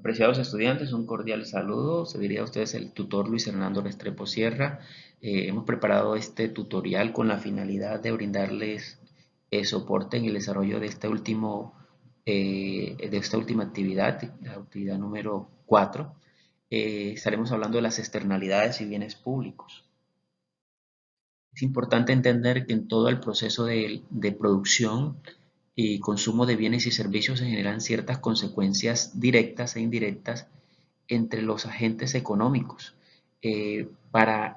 Apreciados estudiantes, un cordial saludo. Se diría a ustedes el tutor Luis Hernando Restrepo Sierra. Hemos preparado este tutorial con la finalidad de brindarles soporte en el desarrollo de de esta última actividad, la actividad número 4. Estaremos hablando de las externalidades y bienes públicos. Es importante entender que en todo el proceso de producción y consumo de bienes y servicios se generan ciertas consecuencias directas e indirectas entre los agentes económicos. Para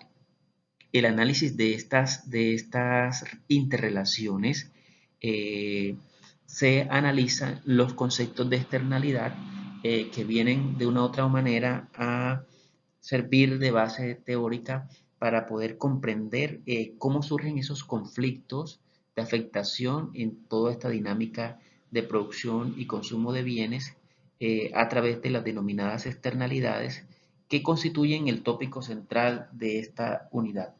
el análisis de estas interrelaciones, se analizan los conceptos de externalidad que vienen de una u otra manera a servir de base teórica para poder comprender cómo surgen esos conflictos de afectación en toda esta dinámica de producción y consumo de bienes a través de las denominadas externalidades que constituyen el tópico central de esta unidad.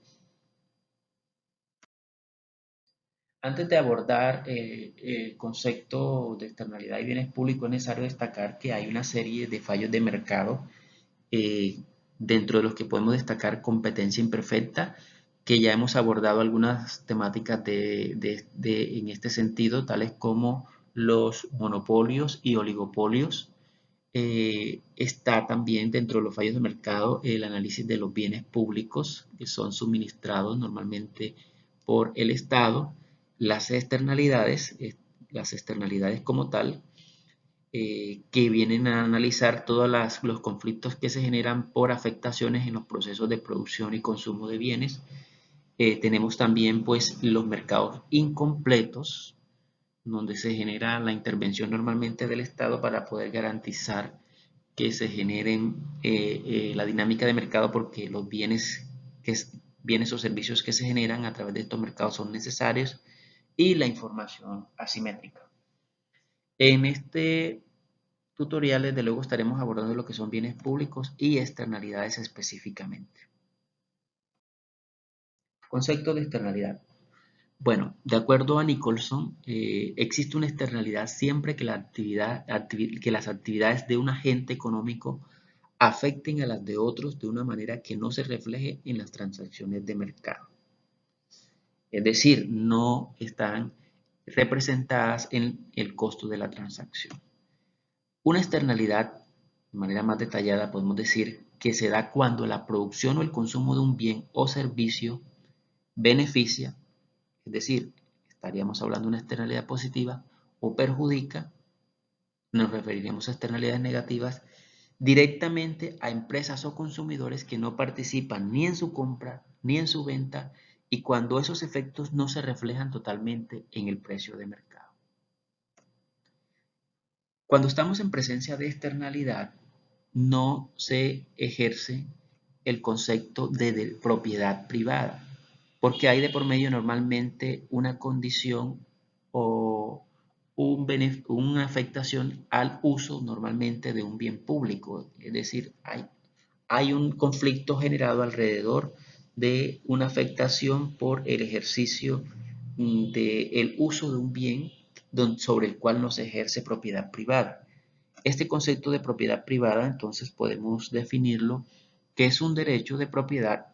Antes de abordar el concepto de externalidad y bienes públicos, es necesario destacar que hay una serie de fallos de mercado, eh, dentro de los que podemos destacar competencia imperfecta, que ya hemos abordado algunas temáticas en este sentido, tales como los monopolios y oligopolios. Está también dentro de los fallos de mercado el análisis de los bienes públicos que son suministrados normalmente por el Estado, las externalidades como tal, que vienen a analizar todos los conflictos que se generan por afectaciones en los procesos de producción y consumo de bienes. Tenemos también pues los mercados incompletos, donde se genera la intervención normalmente del Estado para poder garantizar que se generen la dinámica de mercado, porque los bienes o servicios que se generan a través de estos mercados son necesarios, y la información asimétrica. En este tutorial, desde luego, estaremos abordando lo que son bienes públicos y externalidades específicamente. Concepto de externalidad. Bueno, de acuerdo a Nicholson, existe una externalidad siempre que que las actividades de un agente económico afecten a las de otros de una manera que no se refleje en las transacciones de mercado. Es decir, no están representadas en el costo de la transacción. Una externalidad, de manera más detallada, podemos decir que se da cuando la producción o el consumo de un bien o servicio beneficia, es decir, estaríamos hablando de una externalidad positiva, o perjudica, nos referiremos a externalidades negativas, directamente a empresas o consumidores que no participan ni en su compra ni en su venta, y cuando esos efectos no se reflejan totalmente en el precio de mercado. Cuando estamos en presencia de externalidad, no se ejerce el concepto de propiedad privada, porque hay de por medio normalmente una condición o una afectación al uso normalmente de un bien público. Es decir, hay un conflicto generado alrededor de una afectación por el ejercicio del uso de un bien sobre el cual no se ejerce propiedad privada. Este concepto de propiedad privada, entonces, podemos definirlo que es un derecho de propiedad,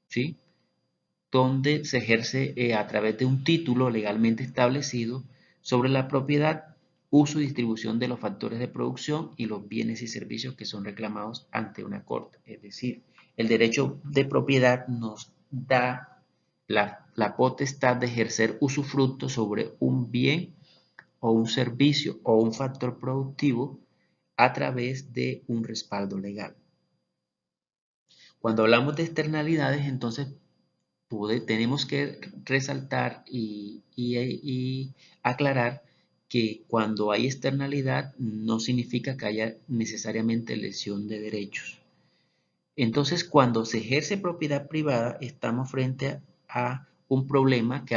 ¿sí?, donde se ejerce a través de un título legalmente establecido sobre la propiedad, uso y distribución de los factores de producción y los bienes y servicios que son reclamados ante una corte. Es decir, el derecho de propiedad nos da la potestad de ejercer usufructo sobre un bien o un servicio o un factor productivo a través de un respaldo legal. Cuando hablamos de externalidades, entonces tenemos que resaltar y aclarar que cuando hay externalidad no significa que haya necesariamente lesión de derechos. Entonces, cuando se ejerce propiedad privada, estamos frente a un problema que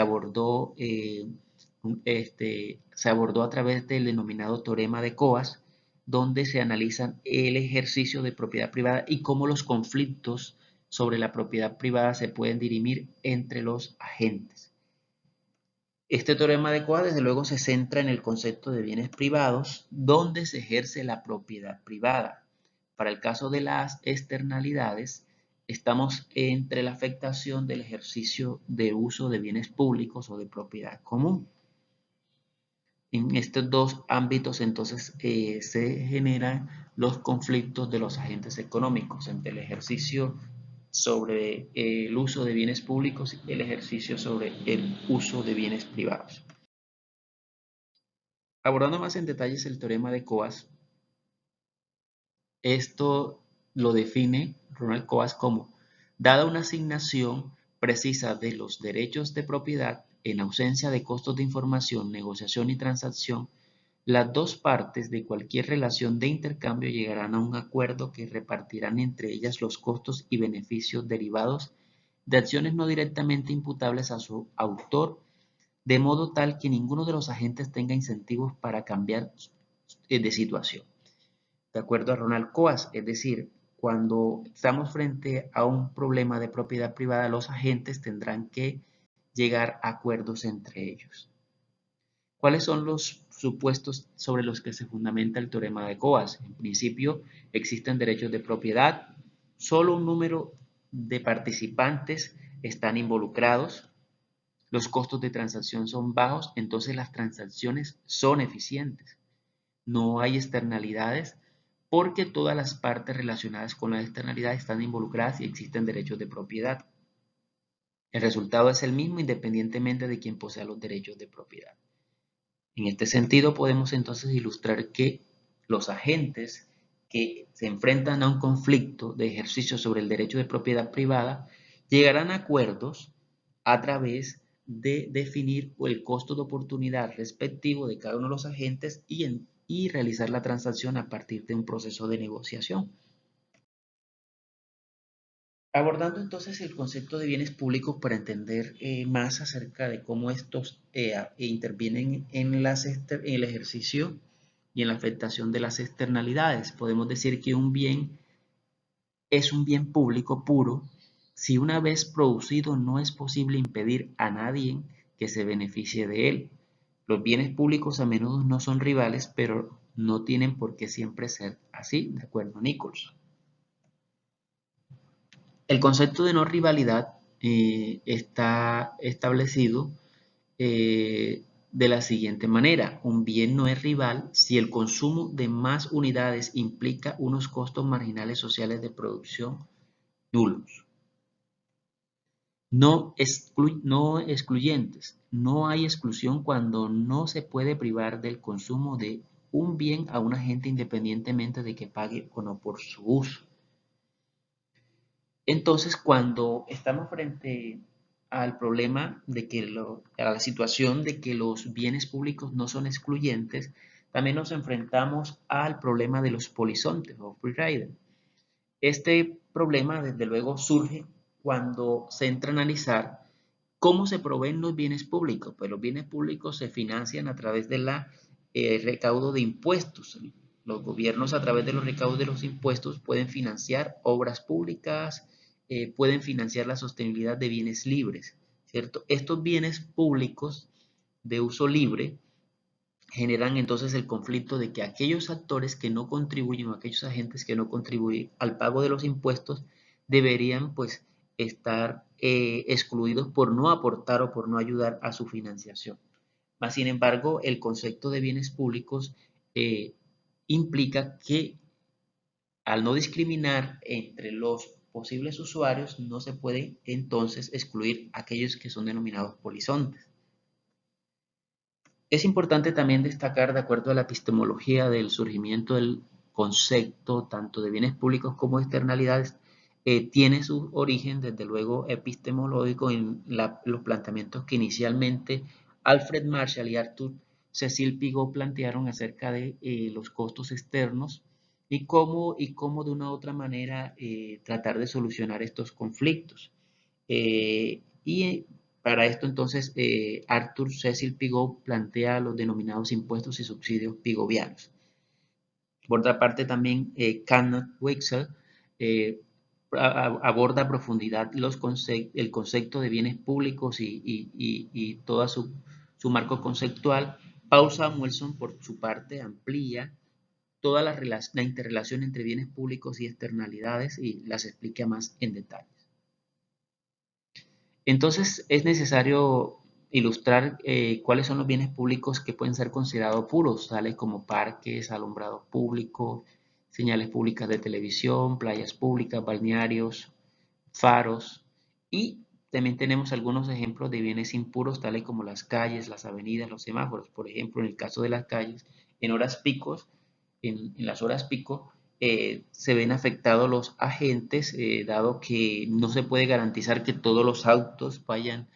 se abordó a través del denominado teorema de Coase, donde se analizan el ejercicio de propiedad privada y cómo los conflictos sobre la propiedad privada se pueden dirimir entre los agentes. Este teorema de Coase, desde luego, se centra en el concepto de bienes privados, donde se ejerce la propiedad privada. Para el caso de las externalidades, estamos entre la afectación del ejercicio de uso de bienes públicos o de propiedad común. En estos dos ámbitos, entonces, se generan los conflictos de los agentes económicos entre el ejercicio sobre el uso de bienes públicos y el ejercicio sobre el uso de bienes privados. Abordando más en detalles el teorema de Coase, esto lo define Ronald Coase como: dada una asignación precisa de los derechos de propiedad, en ausencia de costos de información, negociación y transacción, las dos partes de cualquier relación de intercambio llegarán a un acuerdo que repartirán entre ellas los costos y beneficios derivados de acciones no directamente imputables a su autor, de modo tal que ninguno de los agentes tenga incentivos para cambiar de situación. De acuerdo a Ronald Coase, es decir, cuando estamos frente a un problema de propiedad privada, los agentes tendrán que llegar a acuerdos entre ellos. ¿Cuáles son los supuestos sobre los que se fundamenta el teorema de Coase? En principio, existen derechos de propiedad, solo un número de participantes están involucrados, los costos de transacción son bajos, entonces las transacciones son eficientes. No hay externalidades porque todas las partes relacionadas con la externalidad están involucradas y existen derechos de propiedad. El resultado es el mismo independientemente de quien posea los derechos de propiedad. En este sentido, podemos entonces ilustrar que los agentes que se enfrentan a un conflicto de ejercicio sobre el derecho de propiedad privada llegarán a acuerdos a través de definir el costo de oportunidad respectivo de cada uno de los agentes y realizar la transacción a partir de un proceso de negociación. Abordando entonces el concepto de bienes públicos para entender más acerca de cómo estos intervienen en el ejercicio y en la afectación de las externalidades, podemos decir que un bien es un bien público puro si una vez producido no es posible impedir a nadie que se beneficie de él. Los bienes públicos a menudo no son rivales, pero no tienen por qué siempre ser así, de acuerdo a Nichols. El concepto de no rivalidad está establecido de la siguiente manera: un bien no es rival si el consumo de más unidades implica unos costos marginales sociales de producción nulos. No excluyentes. No hay exclusión cuando no se puede privar del consumo de un bien a un agente independientemente de que pague o no por su uso. Entonces, cuando estamos frente al problema de que a la situación de que los bienes públicos no son excluyentes, también nos enfrentamos al problema de los polizontes o free rider. Este problema, desde luego, surge cuando se entra a analizar cómo se proveen los bienes públicos. Pues los bienes públicos se financian a través de recaudo de impuestos. Los gobiernos, a través de los recaudos de los impuestos, pueden financiar obras públicas, pueden financiar la sostenibilidad de bienes libres, ¿cierto? Estos bienes públicos de uso libre generan entonces el conflicto de que aquellos actores que no contribuyen o aquellos agentes que no contribuyen al pago de los impuestos deberían pues estar excluidos por no aportar o por no ayudar a su financiación. Mas, sin embargo, el concepto de bienes públicos implica que al no discriminar entre los posibles usuarios, no se puede entonces excluir a aquellos que son denominados polizontes. Es importante también destacar, de acuerdo a la epistemología del surgimiento del concepto tanto de bienes públicos como de externalidades, tiene su origen, desde luego, epistemológico en los planteamientos que inicialmente Alfred Marshall y Arthur Cecil Pigot plantearon acerca de los costos externos y cómo de una u otra manera tratar de solucionar estos conflictos. Y para esto entonces Arthur Cecil Pigot plantea los denominados impuestos y subsidios pigovianos. Por otra parte también Kenneth Wexler aborda a profundidad el concepto de bienes públicos y toda su su marco conceptual. Paul Samuelson, por su parte, amplía toda la interrelación entre bienes públicos y externalidades y las explica más en detalle. Entonces, es necesario ilustrar cuáles son los bienes públicos que pueden ser considerados puros, tales como parques, alumbrados públicos, señales públicas de televisión, playas públicas, balnearios, faros, y también tenemos algunos ejemplos de bienes impuros, tales como las calles, las avenidas, los semáforos. Por ejemplo, en el caso de las calles, en horas picos, en las horas pico, se ven afectados los agentes, dado que no se puede garantizar que todos los autos vayan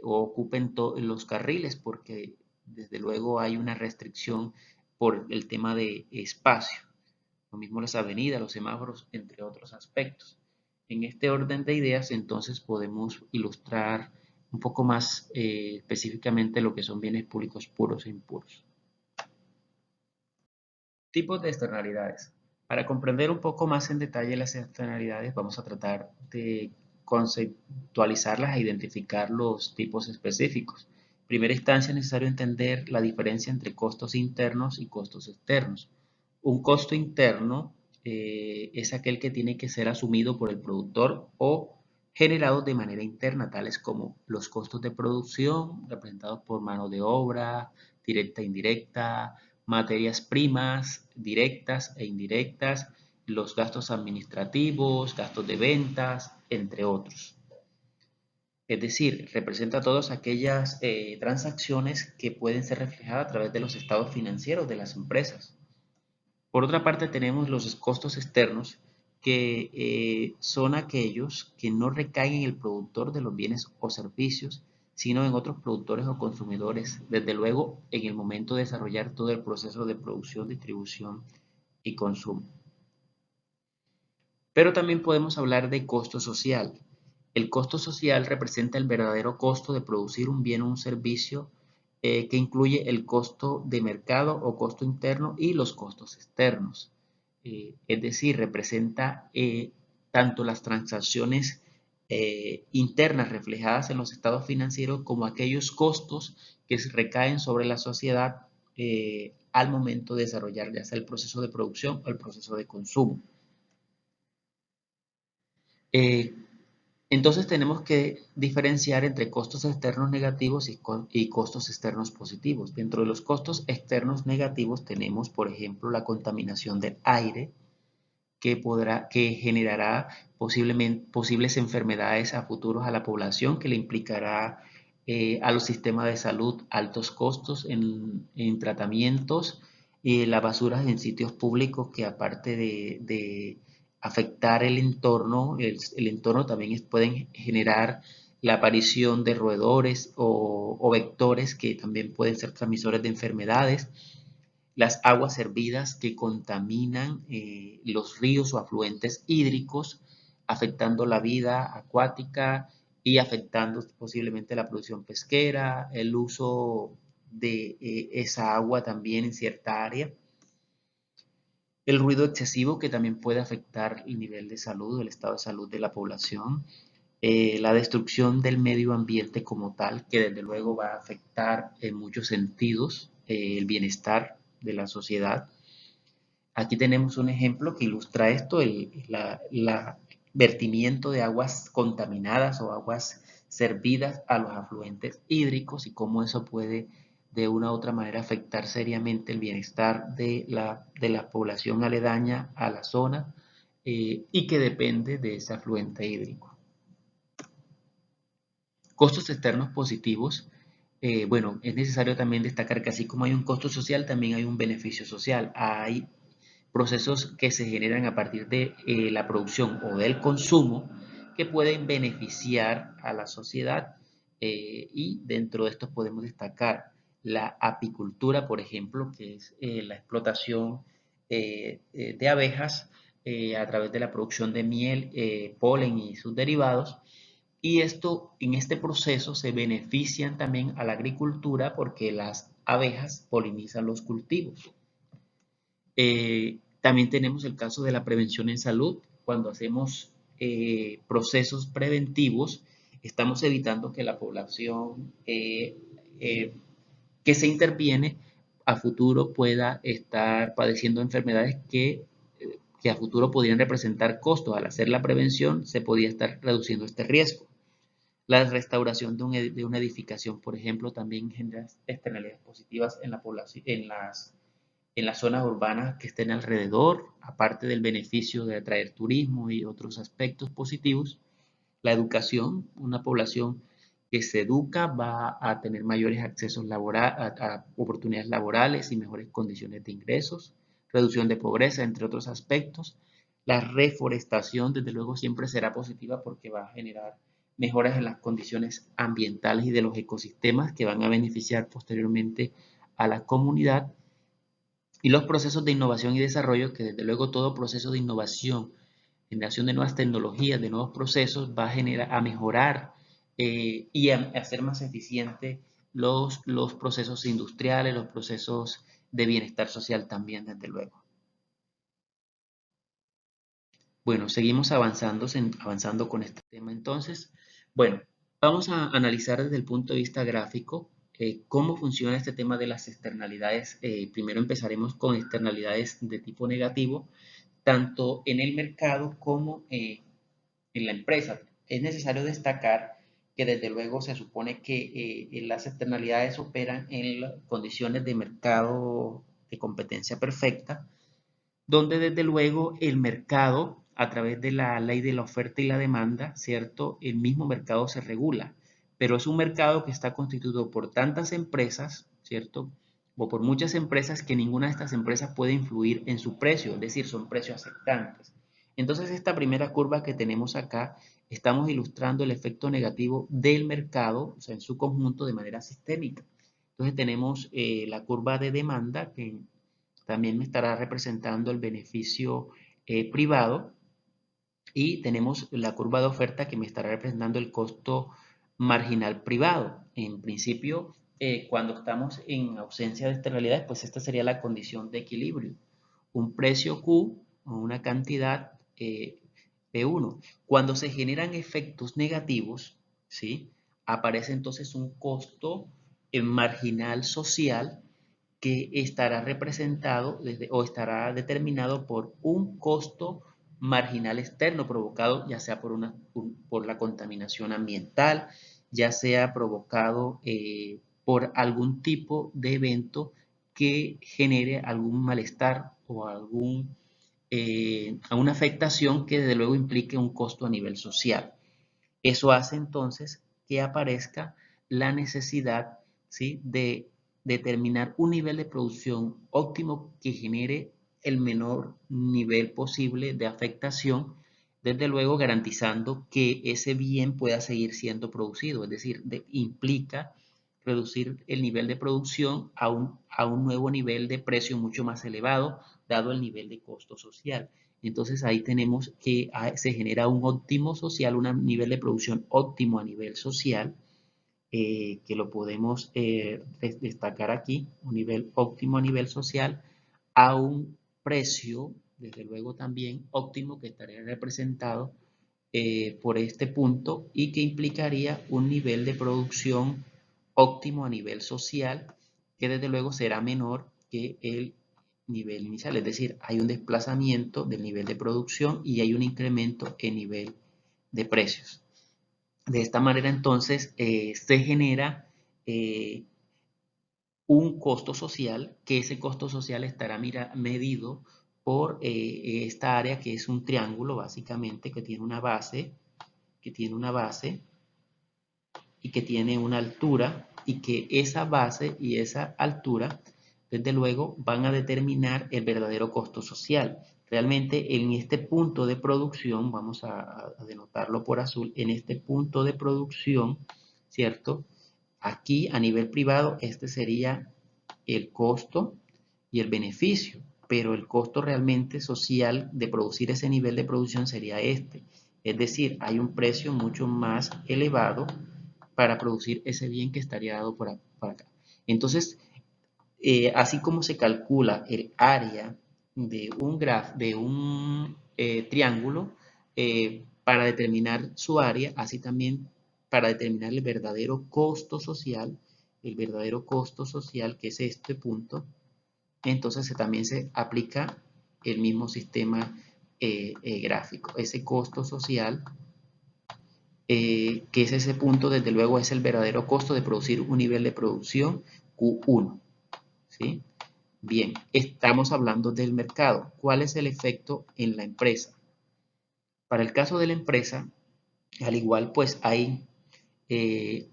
o ocupen los carriles, porque desde luego hay una restricción por el tema de espacio. Lo mismo las avenidas, los semáforos, entre otros aspectos. En este orden de ideas, entonces, podemos ilustrar un poco más específicamente lo que son bienes públicos puros e impuros. Tipos de externalidades. Para comprender un poco más en detalle las externalidades, vamos a tratar de conceptualizarlas e identificar los tipos específicos. En primera instancia, es necesario entender la diferencia entre costos internos y costos externos. Un costo interno es aquel que tiene que ser asumido por el productor o generado de manera interna, tales como los costos de producción, representados por mano de obra, directa e indirecta, materias primas directas e indirectas, los gastos administrativos, gastos de ventas, entre otros. Es decir, representa todas aquellas transacciones que pueden ser reflejadas a través de los estados financieros de las empresas. Por otra parte, tenemos los costos externos, que son aquellos que no recaen en el productor de los bienes o servicios, sino en otros productores o consumidores, desde luego en el momento de desarrollar todo el proceso de producción, distribución y consumo. Pero también podemos hablar de costo social. El costo social representa el verdadero costo de producir un bien o un servicio que incluye el costo de mercado o costo interno y los costos externos. Es decir, representa tanto las transacciones internas reflejadas en los estados financieros como aquellos costos que recaen sobre la sociedad al momento de desarrollar ya sea el proceso de producción o el proceso de consumo. Eh, entonces tenemos que diferenciar entre costos externos negativos y costos externos positivos. Dentro de los costos externos negativos tenemos, por ejemplo, la contaminación del aire, que generará posibles enfermedades a futuros a la población, que le implicará a los sistemas de salud altos costos en tratamientos, las basuras en sitios públicos, que aparte de afectar el entorno, el entorno también pueden generar la aparición de roedores o vectores que también pueden ser transmisores de enfermedades, las aguas hervidas que contaminan los ríos o afluentes hídricos, afectando la vida acuática y afectando posiblemente la producción pesquera, el uso de esa agua también en cierta área. El ruido excesivo, que también puede afectar el nivel de salud, el estado de salud de la población. La destrucción del medio ambiente como tal, que desde luego va a afectar en muchos sentidos el bienestar de la sociedad. Aquí tenemos un ejemplo que ilustra esto, el vertimiento de aguas contaminadas o aguas servidas a los afluentes hídricos, y cómo eso puede de una u otra manera afectar seriamente el bienestar de la población aledaña a la zona y que depende de ese afluente hídrico. Costos externos positivos. Bueno, es necesario también destacar que así como hay un costo social, también hay un beneficio social. Hay procesos que se generan a partir de la producción o del consumo que pueden beneficiar a la sociedad, y dentro de estos podemos destacar la apicultura, por ejemplo, que es la explotación de abejas a través de la producción de miel, polen y sus derivados. Y esto, en este proceso se benefician también a la agricultura porque las abejas polinizan los cultivos. También tenemos el caso de la prevención en salud. Cuando hacemos procesos preventivos, estamos evitando que la población que se interviene a futuro pueda estar padeciendo enfermedades que a futuro podrían representar costos. Al hacer la prevención se podía estar reduciendo este riesgo. La restauración de una edificación, por ejemplo, también genera externalidades positivas en la población, en las zonas urbanas que estén alrededor, aparte del beneficio de atraer turismo y otros aspectos positivos. La educación, una población que se educa va a tener mayores accesos a oportunidades laborales y mejores condiciones de ingresos, reducción de pobreza, entre otros aspectos. La reforestación, desde luego, siempre será positiva porque va a generar mejoras en las condiciones ambientales y de los ecosistemas que van a beneficiar posteriormente a la comunidad. Y los procesos de innovación y desarrollo, que desde luego todo proceso de innovación, generación de nuevas tecnologías, de nuevos procesos, va a mejorar y a hacer más eficiente los procesos industriales, los procesos de bienestar social también, desde luego. Bueno, seguimos avanzando con este tema entonces. Bueno, vamos a analizar desde el punto de vista gráfico cómo funciona este tema de las externalidades. Primero empezaremos con externalidades de tipo negativo, tanto en el mercado como en la empresa. Es necesario destacar que desde luego se supone que las externalidades operan en condiciones de mercado de competencia perfecta, donde desde luego el mercado, a través de la ley de la oferta y la demanda, ¿cierto? El mismo mercado se regula, pero es un mercado que está constituido por tantas empresas, ¿cierto? O por muchas empresas que ninguna de estas empresas puede influir en su precio, es decir, son precios aceptantes. Entonces, esta primera curva que tenemos acá, estamos ilustrando el efecto negativo del mercado, o sea, en su conjunto de manera sistémica. Entonces, tenemos la curva de demanda, que también me estará representando el beneficio privado, y tenemos la curva de oferta que me estará representando el costo marginal privado. En principio, cuando estamos en ausencia de externalidades, pues esta sería la condición de equilibrio. Un precio Q o una cantidad P1. Cuando se generan efectos negativos, ¿sí? Aparece entonces un costo marginal social que estará representado o estará determinado por un costo marginal externo provocado ya sea por la contaminación ambiental, ya sea provocado por algún tipo de evento que genere algún malestar o a una afectación que desde luego implique un costo a nivel social. Eso hace entonces que aparezca la necesidad, ¿sí?, de determinar un nivel de producción óptimo que genere el menor nivel posible de afectación, desde luego garantizando que ese bien pueda seguir siendo producido, es decir, implica reducir el nivel de producción a un nuevo nivel de precio mucho más elevado, dado el nivel de costo social. Entonces ahí tenemos que se genera un óptimo social, un nivel de producción óptimo a nivel social, que lo podemos destacar aquí, un nivel óptimo a nivel social, a un precio, desde luego también óptimo, que estaría representado por este punto y que implicaría un nivel de producción óptimo a nivel social, que desde luego será menor que el nivel inicial, es decir, hay un desplazamiento del nivel de producción y hay un incremento en nivel de precios. De esta manera entonces se genera un costo social, que ese costo social estará medido por esta área que es un triángulo básicamente que tiene una base, y que tiene una altura, y que esa base y esa altura desde luego van a determinar el verdadero costo social. Realmente en este punto de producción, vamos a denotarlo por azul, en este punto de producción, ¿cierto? Aquí a nivel privado este sería el costo y el beneficio, pero el costo realmente social de producir ese nivel de producción sería este. Es decir, hay un precio mucho más elevado para producir ese bien que estaría dado por acá. Entonces, así como se calcula el área de un triángulo para determinar su área, así también para determinar el verdadero costo social el verdadero costo social, que es este punto, entonces también se aplica el mismo sistema gráfico. Ese costo social, que es ese punto, desde luego es el verdadero costo de producir un nivel de producción Q1. ¿Sí? Bien, estamos hablando del mercado. ¿Cuál es el efecto en la empresa? Para el caso de la empresa, al igual pues hay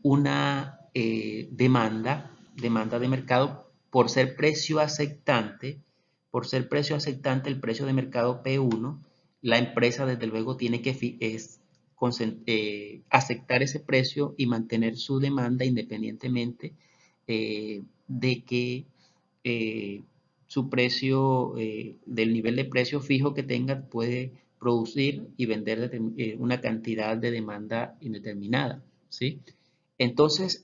una demanda de mercado por ser precio aceptante, el precio de mercado P1, la empresa desde luego tiene que aceptar ese precio y mantener su demanda independientemente de que su precio, del nivel de precio fijo que tenga, puede producir y vender una cantidad de demanda indeterminada, ¿sí? Entonces,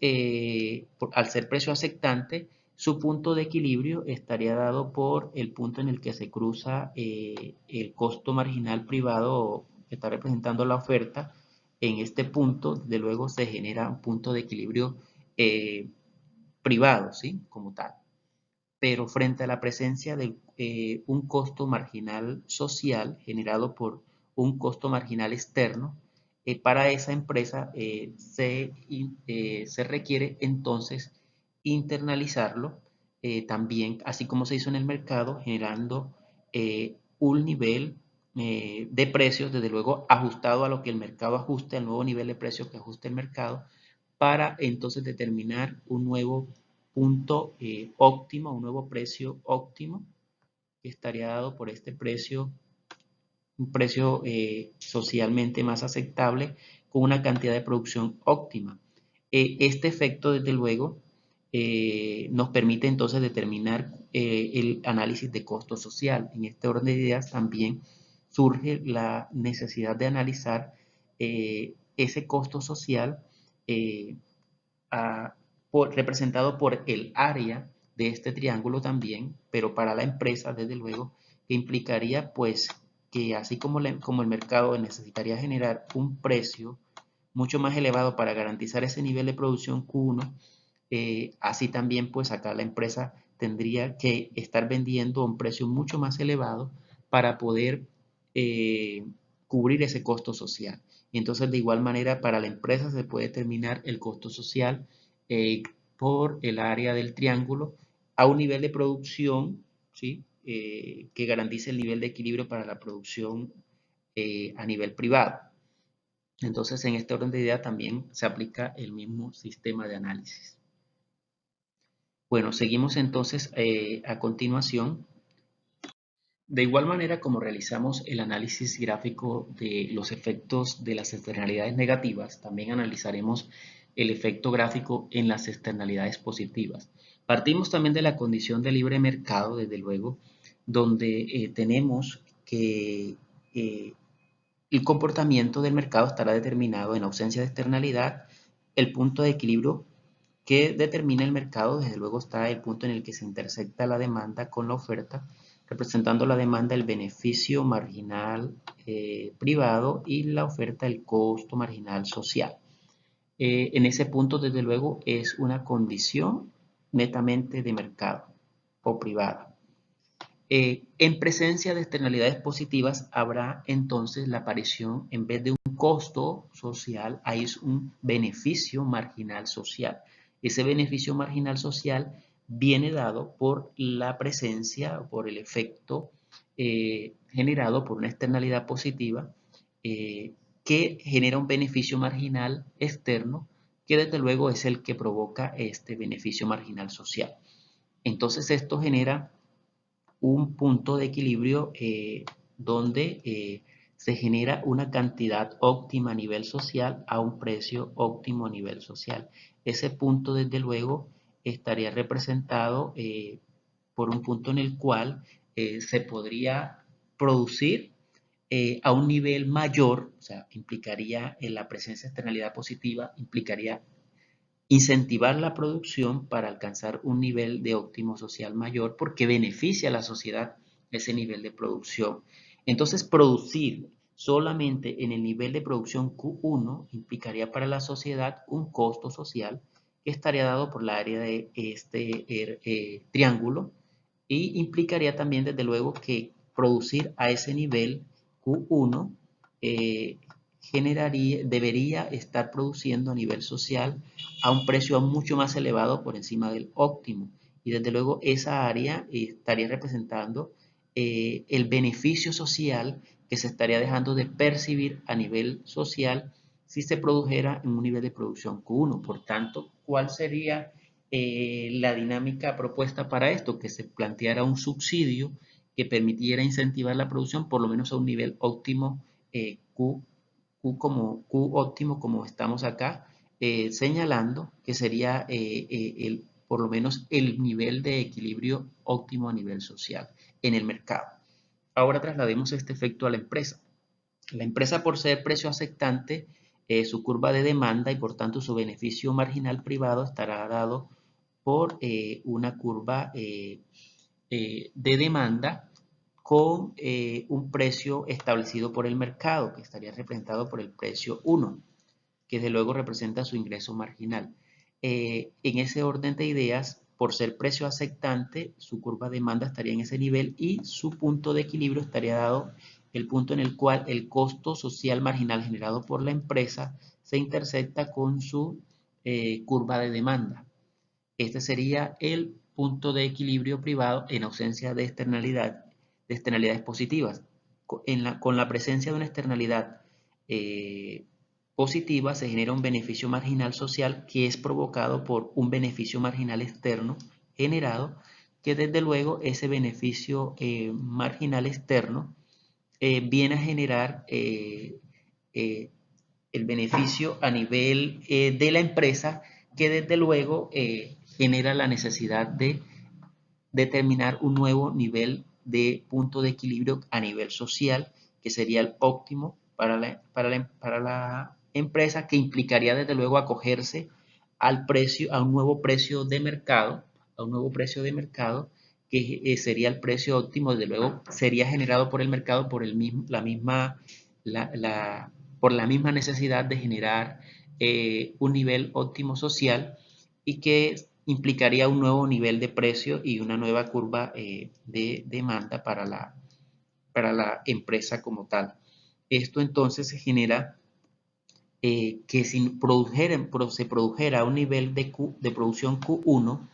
al ser precio aceptante, su punto de equilibrio estaría dado por el punto en el que se cruza el costo marginal privado que está representando la oferta. En este punto, de luego, se genera un punto de equilibrio privado, ¿sí? Como tal. Pero frente a la presencia de un costo marginal social generado por un costo marginal externo, para esa empresa se requiere entonces internalizarlo también, así como se hizo en el mercado, generando un nivel de precios, desde luego ajustado a lo que el mercado ajuste, al nuevo nivel de precios que ajuste el mercado, para entonces determinar un nuevo punto óptimo, un nuevo precio óptimo que estaría dado por este precio, un precio socialmente más aceptable con una cantidad de producción óptima. Este efecto, desde luego, nos permite entonces determinar el análisis de costo social. En este orden de ideas también surge la necesidad de analizar ese costo social eh, a, representado por el área de este triángulo también, pero para la empresa, desde luego, que implicaría pues que así como el mercado necesitaría generar un precio mucho más elevado para garantizar ese nivel de producción Q1, así también pues acá la empresa tendría que estar vendiendo a un precio mucho más elevado para poder eh, cubrir ese costo social. Entonces, de igual manera, para la empresa se puede determinar el costo social eh, por el área del triángulo a un nivel de producción, ¿sí? Que garantice el nivel de equilibrio para la producción a nivel privado. Entonces, en este orden de idea también se aplica el mismo sistema de análisis. Bueno, seguimos entonces a continuación. De igual manera como realizamos el análisis gráfico de los efectos de las externalidades negativas, también analizaremos el efecto gráfico en las externalidades positivas. Partimos también de la condición de libre mercado, desde luego, donde tenemos que el comportamiento del mercado estará determinado en ausencia de externalidad. El punto de equilibrio que determina el mercado, desde luego, está el punto en el que se intersecta la demanda con la oferta, representando la demanda el beneficio marginal privado y la oferta el costo marginal social. En ese punto, desde luego, es una condición netamente de mercado o privada. En presencia de externalidades positivas habrá entonces la aparición, en vez de un costo social, hay un beneficio marginal social. Ese beneficio marginal social viene dado por la presencia, por el efecto generado por una externalidad positiva que genera un beneficio marginal externo, que desde luego es el que provoca este beneficio marginal social. Entonces esto genera un punto de equilibrio donde se genera una cantidad óptima a nivel social a un precio óptimo a nivel social. Ese punto, desde luego, estaría representado por un punto en el cual se podría producir a un nivel mayor, o sea, implicaría en la presencia de externalidad positiva, implicaría incentivar la producción para alcanzar un nivel de óptimo social mayor porque beneficia a la sociedad ese nivel de producción. Entonces, producir solamente en el nivel de producción Q1 implicaría para la sociedad un costo social que estaría dado por la área de este triángulo, y implicaría también desde luego que producir a ese nivel Q1 debería estar produciendo a nivel social a un precio mucho más elevado por encima del óptimo, y desde luego esa área estaría representando el beneficio social que se estaría dejando de percibir a nivel social si se produjera en un nivel de producción Q1. Por tanto, ¿cuál sería la dinámica propuesta para esto? Que se planteara un subsidio que permitiera incentivar la producción por lo menos a un nivel óptimo Q óptimo, como estamos acá señalando, que sería por lo menos el nivel de equilibrio óptimo a nivel social en el mercado. Ahora traslademos este efecto a la empresa. La empresa, por ser precio aceptante, su curva de demanda y por tanto su beneficio marginal privado estará dado por una curva de demanda con un precio establecido por el mercado, que estaría representado por el precio 1, que desde luego representa su ingreso marginal. En ese orden de ideas, por ser precio aceptante, su curva de demanda estaría en ese nivel y su punto de equilibrio estaría dado el punto en el cual el costo social marginal generado por la empresa se intersecta con su curva de demanda. Este sería el punto de equilibrio privado en ausencia de externalidades positivas. Con la presencia de una externalidad positiva se genera un beneficio marginal social que es provocado por un beneficio marginal externo generado, que desde luego ese beneficio marginal externo viene a generar eh, el beneficio a nivel de la empresa, que desde luego genera la necesidad de determinar un nuevo nivel de punto de equilibrio a nivel social, que sería el óptimo para la empresa, que implicaría desde luego acogerse al precio, a un nuevo precio de mercado, a un nuevo precio de mercado, que sería el precio óptimo. Desde luego sería generado por el mercado por por la misma necesidad de generar un nivel óptimo social, y que implicaría un nuevo nivel de precio y una nueva curva de demanda para la empresa como tal. Esto entonces se genera que si se produjera un nivel de producción Q1,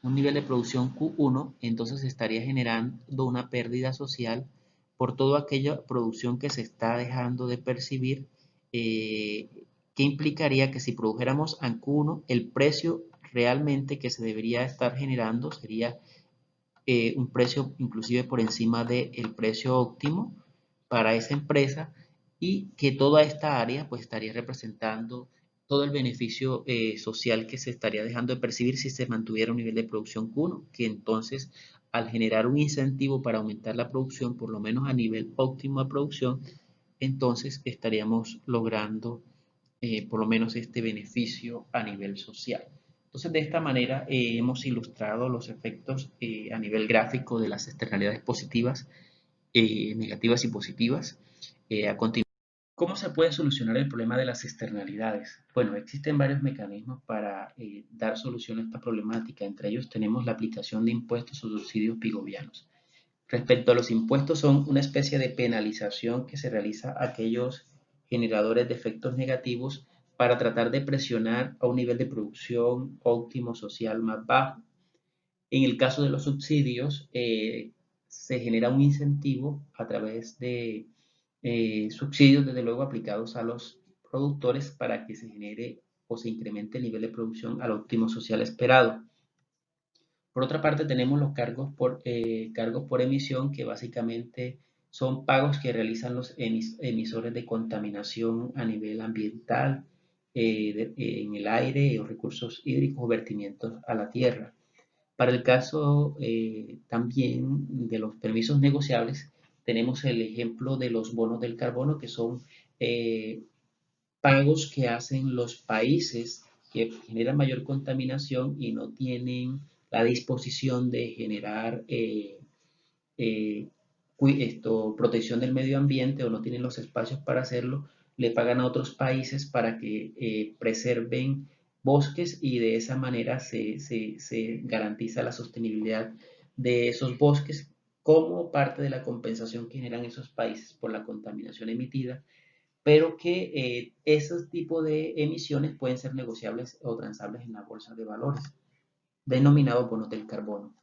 un nivel de producción Q1, entonces se estaría generando una pérdida social por toda aquella producción que se está dejando de percibir, que implicaría que si produjéramos en Q1, el precio realmente que se debería estar generando sería un precio inclusive por encima del precio óptimo para esa empresa, y que toda esta área pues estaría representando todo el beneficio social que se estaría dejando de percibir si se mantuviera un nivel de producción Q1, que entonces al generar un incentivo para aumentar la producción, por lo menos a nivel óptimo de producción, entonces estaríamos logrando por lo menos este beneficio a nivel social. Entonces, de esta manera hemos ilustrado los efectos a nivel gráfico de las externalidades positivas, negativas y positivas. A continuación, ¿cómo se puede solucionar el problema de las externalidades? Bueno, existen varios mecanismos para dar solución a esta problemática. Entre ellos tenemos la aplicación de impuestos o subsidios pigovianos. Respecto a los impuestos, son una especie de penalización que se realiza a aquellos generadores de efectos negativos para tratar de presionar a un nivel de producción óptimo social más bajo. En el caso de los subsidios, se genera un incentivo a través de subsidios, desde luego, aplicados a los productores para que se genere o se incremente el nivel de producción al óptimo social esperado. Por otra parte, tenemos los cargos por emisión, que básicamente son pagos que realizan los emisores de contaminación a nivel ambiental, en el aire o recursos hídricos o vertimientos a la tierra. Para el caso también de los permisos negociables, tenemos el ejemplo de los bonos del carbono, que son pagos que hacen los países que generan mayor contaminación y no tienen la disposición de generar eh, protección del medio ambiente, o no tienen los espacios para hacerlo, le pagan a otros países para que preserven bosques y de esa manera se garantiza la sostenibilidad de esos bosques como parte de la compensación que generan esos países por la contaminación emitida, pero que esos tipos de emisiones pueden ser negociables o transables en la bolsa de valores, denominado bonos del carbono.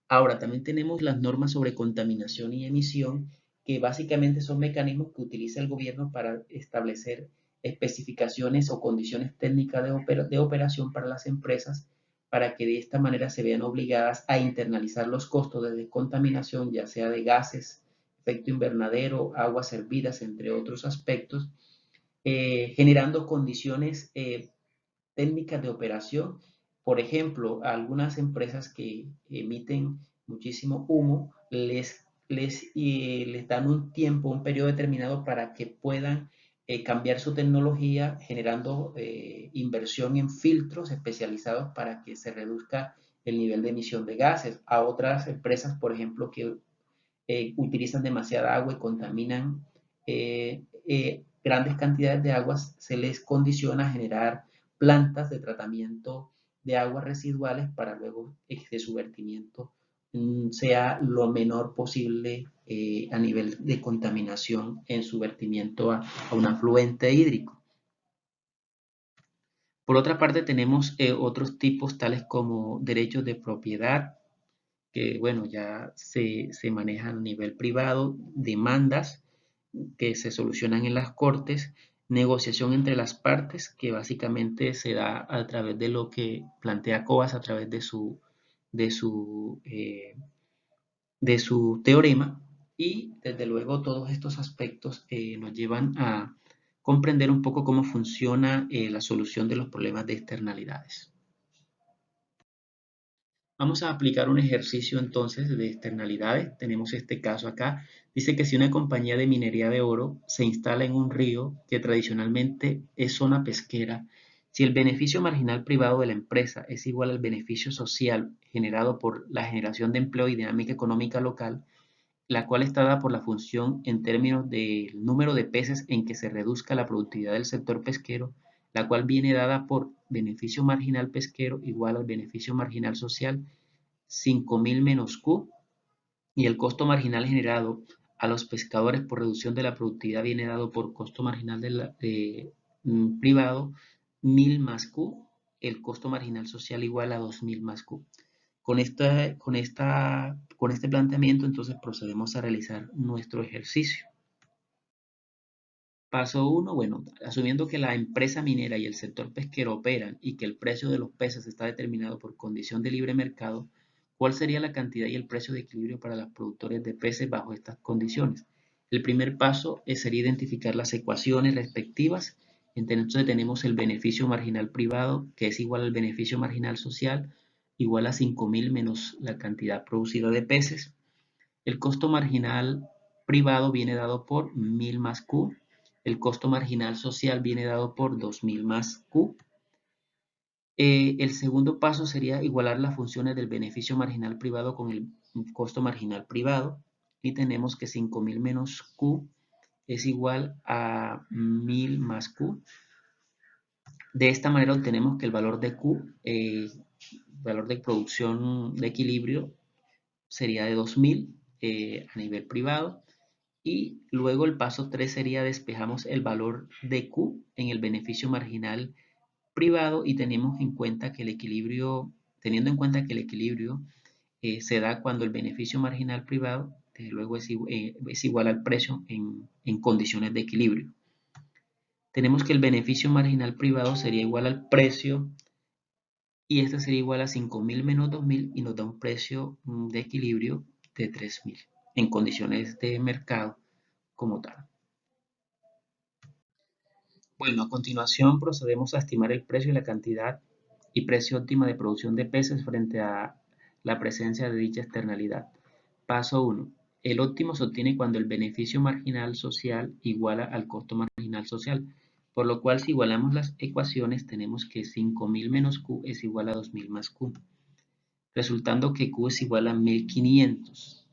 Ahora, también tenemos las normas sobre contaminación y emisión, que básicamente son mecanismos que utiliza el gobierno para establecer especificaciones o condiciones técnicas de operación para las empresas, para que de esta manera se vean obligadas a internalizar los costos de descontaminación, ya sea de gases, efecto invernadero, aguas hervidas, entre otros aspectos, generando condiciones técnicas de operación. Por ejemplo, a algunas empresas que emiten muchísimo humo, les dan un tiempo, un periodo determinado para que puedan cambiar su tecnología, generando inversión en filtros especializados para que se reduzca el nivel de emisión de gases. A otras empresas, por ejemplo, que utilizan demasiada agua y contaminan grandes cantidades de aguas, se les condiciona a generar plantas de tratamiento de aguas residuales para luego que su vertimiento sea lo menor posible a nivel de contaminación en su vertimiento a un afluente hídrico. Por otra parte, tenemos otros tipos tales como derechos de propiedad, que bueno, ya se manejan a nivel privado, demandas que se solucionan en las cortes, negociación entre las partes, que básicamente se da a través de lo que plantea Cobas a través de su, eh, de su teorema, y desde luego todos estos aspectos nos llevan a comprender un poco cómo funciona la solución de los problemas de externalidades. Vamos a aplicar un ejercicio entonces de externalidades. Tenemos este caso acá. Dice que si una compañía de minería de oro se instala en un río que tradicionalmente es zona pesquera, si el beneficio marginal privado de la empresa es igual al beneficio social generado por la generación de empleo y dinámica económica local, la cual está dada por la función en términos del número de peces en que se reduzca la productividad del sector pesquero, la cual viene dada por beneficio marginal pesquero igual al beneficio marginal social 5.000 menos Q, y el costo marginal generado a los pescadores por reducción de la productividad viene dado por costo marginal privado 1.000 más Q, el costo marginal social igual a 2.000 más Q. Con este planteamiento, entonces procedemos a realizar nuestro ejercicio. Paso 1, bueno, asumiendo que la empresa minera y el sector pesquero operan y que el precio de los peces está determinado por condición de libre mercado, ¿cuál sería la cantidad y el precio de equilibrio para los productores de peces bajo estas condiciones? El primer paso sería identificar las ecuaciones respectivas. Entonces tenemos el beneficio marginal privado, que es igual al beneficio marginal social, igual a 5.000 menos la cantidad producida de peces. El costo marginal privado viene dado por 1.000 más Q. El costo marginal social viene dado por 2.000 más Q. El segundo paso sería igualar las funciones del beneficio marginal privado con el costo marginal privado. Y tenemos que 5.000 menos Q es igual a 1.000 más Q. De esta manera obtenemos que el valor de Q, valor de producción de equilibrio, sería de 2.000 a nivel privado. Y luego el paso 3 sería despejamos el valor de Q en el beneficio marginal privado y tenemos en cuenta que el equilibrio, teniendo en cuenta que el equilibrio se da cuando el beneficio marginal privado desde luego es igual al precio en condiciones de equilibrio. Tenemos que el beneficio marginal privado sería igual al precio, y este sería igual a 5.000 menos 2.000 y nos da un precio de equilibrio de 3.000 en condiciones de mercado como tal. Bueno, a continuación procedemos a estimar el precio y la cantidad y precio óptima de producción de peces frente a la presencia de dicha externalidad. Paso 1. El óptimo se obtiene cuando el beneficio marginal social iguala al costo marginal social, por lo cual si igualamos las ecuaciones tenemos que 5.000 menos Q es igual a 2.000 más Q, resultando que Q es igual a 1.500.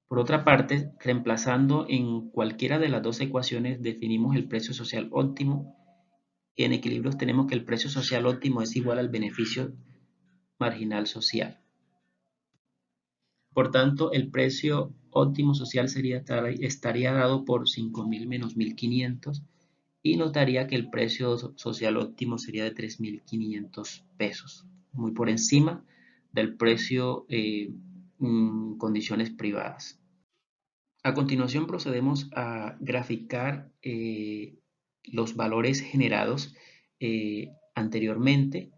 Por otra parte, reemplazando en cualquiera de las dos ecuaciones, definimos el precio social óptimo en equilibrios tenemos que el precio social óptimo es igual al beneficio marginal social. Por tanto, el precio óptimo social estaría dado por 5.000 menos 1.500 y notaría que el precio social óptimo sería de 3.500 pesos, muy por encima del precio condiciones privadas. A continuación procedemos a graficar los valores generados anteriormente.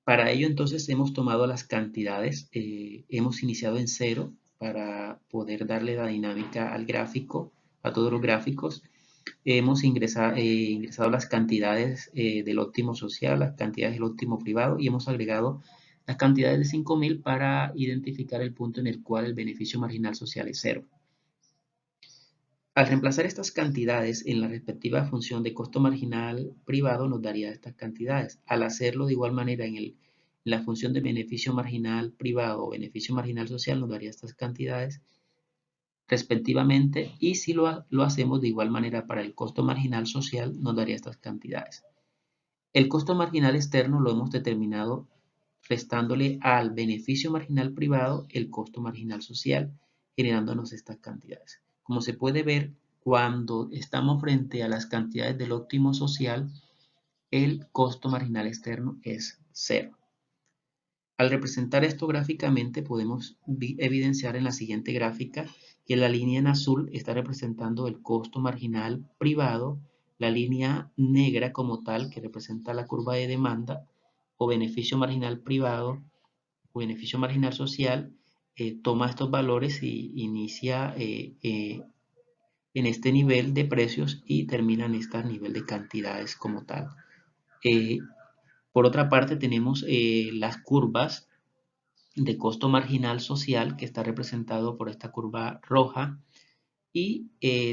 Para ello entonces hemos tomado las cantidades, hemos iniciado en cero para poder darle la dinámica al gráfico, a todos los gráficos. Hemos ingresado las cantidades del óptimo social, las cantidades del óptimo privado y hemos agregado las cantidades de 5.000 para identificar el punto en el cual el beneficio marginal social es cero. Al reemplazar estas cantidades en la respectiva función de costo marginal privado nos daría estas cantidades. Al hacerlo de igual manera en la función de beneficio marginal privado o beneficio marginal social nos daría estas cantidades respectivamente, y si lo hacemos de igual manera para el costo marginal social nos daría estas cantidades. El costo marginal externo lo hemos determinado restándole al beneficio marginal privado el costo marginal social, generándonos estas cantidades. Como se puede ver, cuando estamos frente a las cantidades del óptimo social, el costo marginal externo es cero. Al representar esto gráficamente podemos evidenciar en la siguiente gráfica que la línea en azul está representando el costo marginal privado, la línea negra como tal que representa la curva de demanda o beneficio marginal privado o beneficio marginal social, toma estos valores y inicia en este nivel de precios y termina en este nivel de cantidades como tal. Por otra parte tenemos las curvas de costo marginal social que está representado por esta curva roja y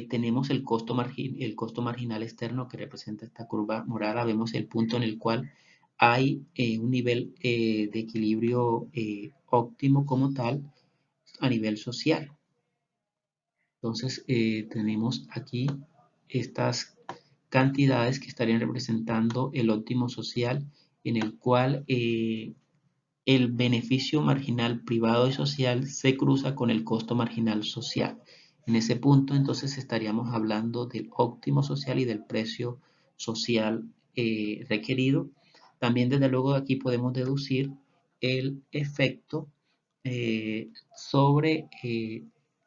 tenemos el costo marginal externo que representa esta curva morada. Vemos el punto en el cual hay un nivel de equilibrio óptimo como tal a nivel social. Entonces tenemos aquí estas cantidades que estarían representando el óptimo social en el cual el beneficio marginal privado y social se cruza con el costo marginal social. En ese punto entonces estaríamos hablando del óptimo social y del precio social requerido. También desde luego de aquí podemos deducir el efecto sobre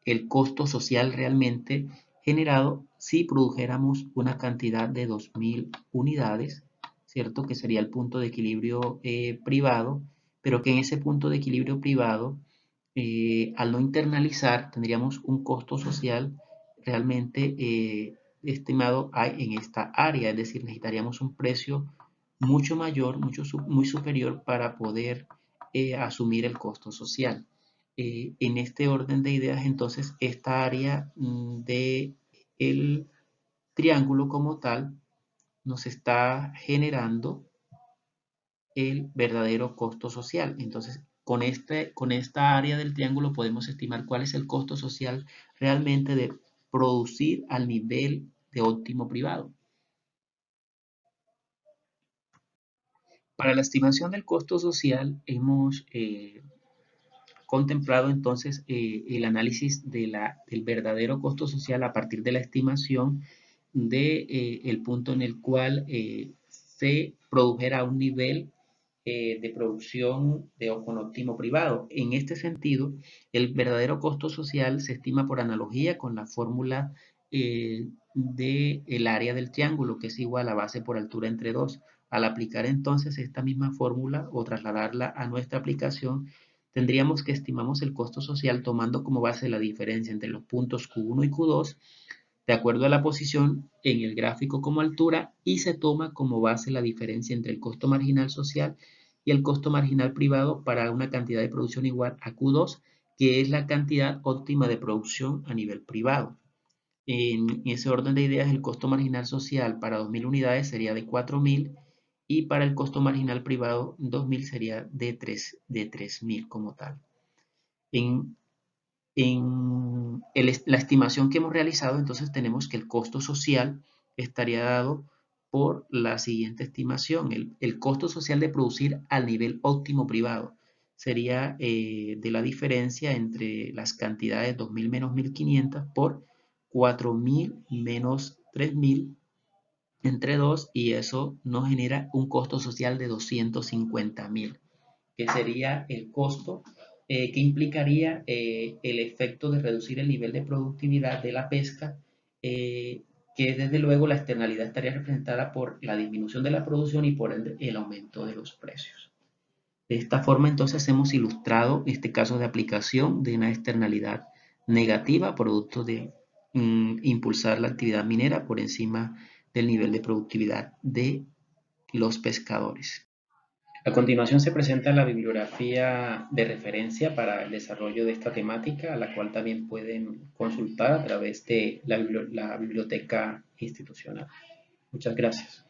el costo social realmente generado si produjéramos una cantidad de 2.000 unidades, ¿cierto? Que sería el punto de equilibrio privado, pero que en ese punto de equilibrio privado, al no internalizar, tendríamos un costo social realmente estimado en esta área, es decir, necesitaríamos un precio mucho mayor, muy superior para poder asumir el costo social. En este orden de ideas, entonces, esta área de el triángulo como tal nos está generando el verdadero costo social. Entonces, con esta área del triángulo podemos estimar cuál es el costo social realmente de producir al nivel de óptimo privado. Para la estimación del costo social hemos contemplado entonces el análisis del verdadero costo social a partir de la estimación de el punto en el cual se produjera un nivel de producción con óptimo privado. En este sentido, el verdadero costo social se estima por analogía con la fórmula del área del triángulo, que es igual a base por altura entre 2. Al aplicar entonces esta misma fórmula o trasladarla a nuestra aplicación, tendríamos que estimamos el costo social tomando como base la diferencia entre los puntos Q1 y Q2 de acuerdo a la posición en el gráfico como altura, y se toma como base la diferencia entre el costo marginal social y el costo marginal privado para una cantidad de producción igual a Q2, que es la cantidad óptima de producción a nivel privado. En ese orden de ideas, el costo marginal social para 2.000 unidades sería de 4.000 y para el costo marginal privado 2.000 sería de 3.000 como tal. En la estimación que hemos realizado, entonces tenemos que el costo social estaría dado por la siguiente estimación. El costo social de producir al nivel óptimo privado sería de la diferencia entre las cantidades 2.000 menos 1.500 por 4.000 menos 3.000 entre 2, y eso nos genera un costo social de 250.000, que sería el costo que implicaría el efecto de reducir el nivel de productividad de la pesca, que desde luego la externalidad estaría representada por la disminución de la producción y por ende el aumento de los precios. De esta forma entonces hemos ilustrado este caso de aplicación de una externalidad negativa producto de impulsar la actividad minera por encima del nivel de productividad de los pescadores. A continuación se presenta la bibliografía de referencia para el desarrollo de esta temática, a la cual también pueden consultar a través de la biblioteca institucional. Muchas gracias.